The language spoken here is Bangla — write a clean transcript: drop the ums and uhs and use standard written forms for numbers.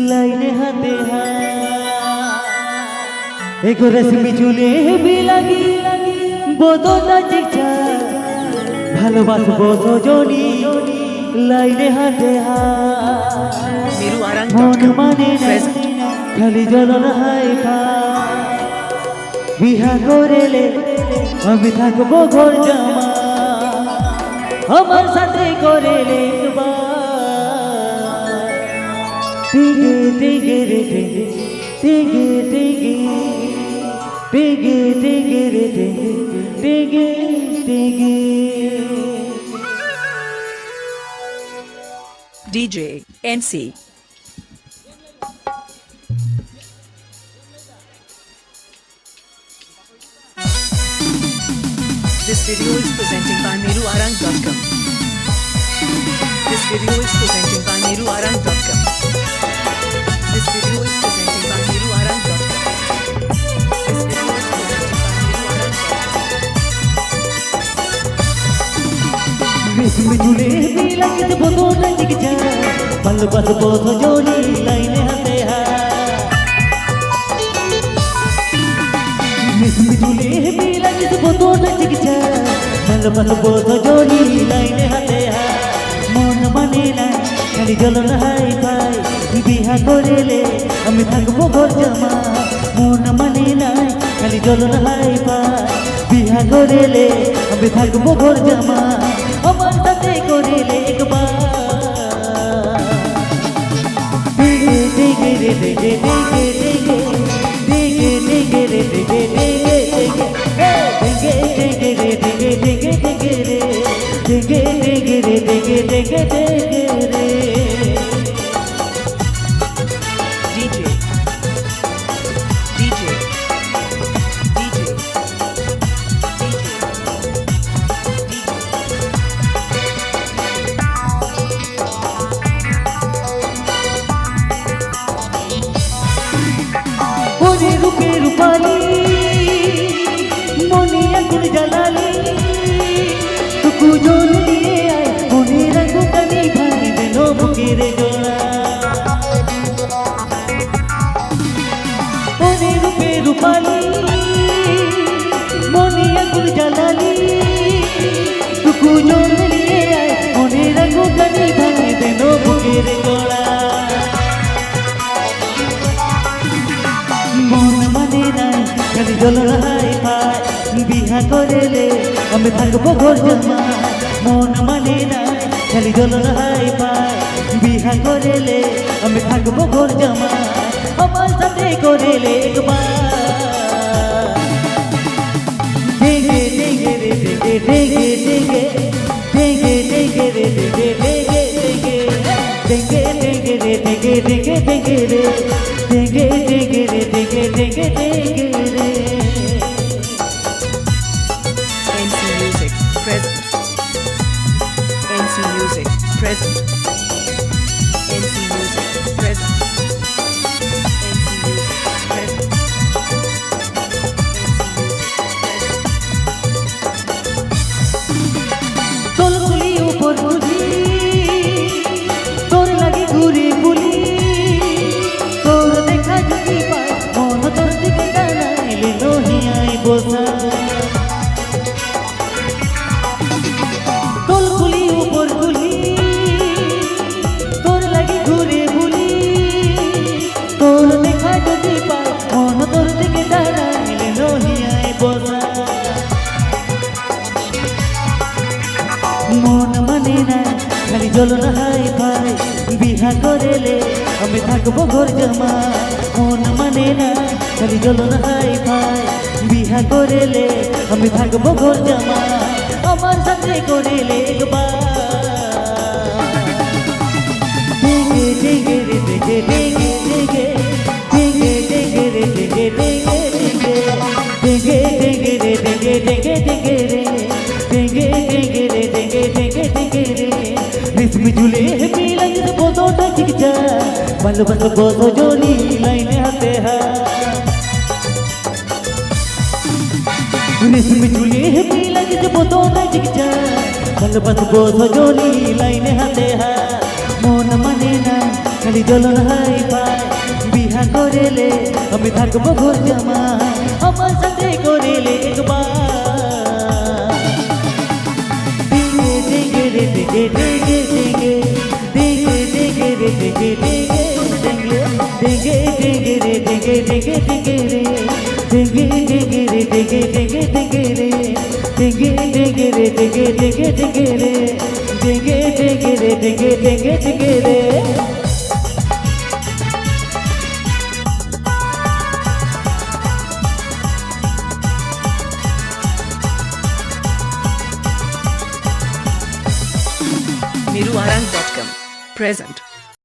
লাইনে হাতে এগো রেশমি চুলে বিলাগি বদনা চিকচা ভালোবাসবো সজনী লাইনে হাতে মন মানে না খালি জ্বলন হাই বিহা করেলে আমি থাকবো ঘর জামা আমার সাথে করেলে টিগে টিগে রে টিগে টিগে টিগে টিগে রে টিগে টিগে DJ NC. This video is presented by meruarang.com. This video is presented by meruarang.com. This video is presented by meruarang.com. This video is presented by meruarang.com. রেশমি চুলে বিলাগি বদনা চিকচা ভালোবাসবো সজনী লাইনে হাতে রেশমি চুলে বিলাগি বদনা চিকচা ভালোবাসবো সজনী লাইনে হাতে মন মানে না খালি জ্বলন হাই ভাই বিহা করেলে আমি থাকবো ঘর জামা মন মানে না খালি জ্বলন হাই ভাই বিহা করেলে আমি থাকবো ঘর জামা আমার সাথে করেলে একবার টিগে টিগে রে টিগে টিগে টিগে টিগে টিগে রে টিগে টিগে টিগে টিগে রে টিগে টিগে টিগে রে টিগে টিগে রে টিগে টিগে টিগে রে DJ. DJ. DJ. ওরে রূপে রূপালি মনে আগুন জ্বালালি টুকু জল দিয়ে আয় মনে রঙ কানি ভাই দেন বুকের জোড়া ওরে রূপে রূপালি মনে আগুন জ্বালালি টুকু জল দিয়ে আয় মনে রঙ কানি ভাই দেন বুকের জোড়া মন মানে নাই খালি জ্বলন হাই ভাই বিহা করেলে আমি থাকবো ঘর জামা মন মানে নাই খালি জ্বলন হাই ভাই বিহা করেলে আমি থাকবো ঘর জামা আমার সাথে করেলে একবার টিগে টিগে রে টিগে টিগে টিগে টিগে টিগে রে টিগে টিগে টিগে টিগে রে টিগে টিগে টিগে রে টিগে টিগে রে টিগে টিগে টিগে রে NC Music present. NC Music present. NC Music present. NC Music present. NC Music present. তোর গুলি উপর বুঝি তোর লাগে ঘুরে বুলি তোর দেখা যদি পাই মন তোর দিকে টানাইলে নহিয়াই বোঝা তোর গুলি উপর গুলি তোর লাগে ঘুরে বুলি তোর দেখা যদি পাই মন তোর দিকে টানাইলে নহিয়াই বোঝা মন মানে না খালি জ্বলন হাই ভাই বিহা করেলে আমি থাকবো ঘর জামা মন মানে না খালি জ্বলন হাই ভাই বিহা করেলে আমি থাকবো ঘর জামা আমার সাথে করেলে একবার টিগে টিগে রে টিগে টিগে টিগে টিগে টিগে রে টিগে টিগে টিগে টিগে টিগে রে টিগে টিগে টিগে রে টিগে টিগে রে টিগে টিগে টিগে রে রেশমি চুলে বিলাগি বদনা চিকচা ভালোবাসবো সজনী লাইনে হাতে রেশমি চুলে বিলাগি বদনা চিকচা ভালোবাসবো সজনী লাইনে হাতে মন মানে না খালি জ্বলন হাই ফাই বিহা করেলে আমি থাকবো ঘর জামাই আমার সাথে করেলে একবার ডিগে ডিগে রে ডিগে ডিগে ডিগে ডিগে রে ডিগে ডিগে ডিগে ডিগে রে ডিগে ডিগে ডিগে রে ডিগে ডিগে রে ডিগে ডিগে ডিগে রে ডিগে ডিগে রে ডিগে ডিগে ডিগে রে ডিগে ডিগে রে ডিগে ডিগে ডিগে রে Miruarang.com present.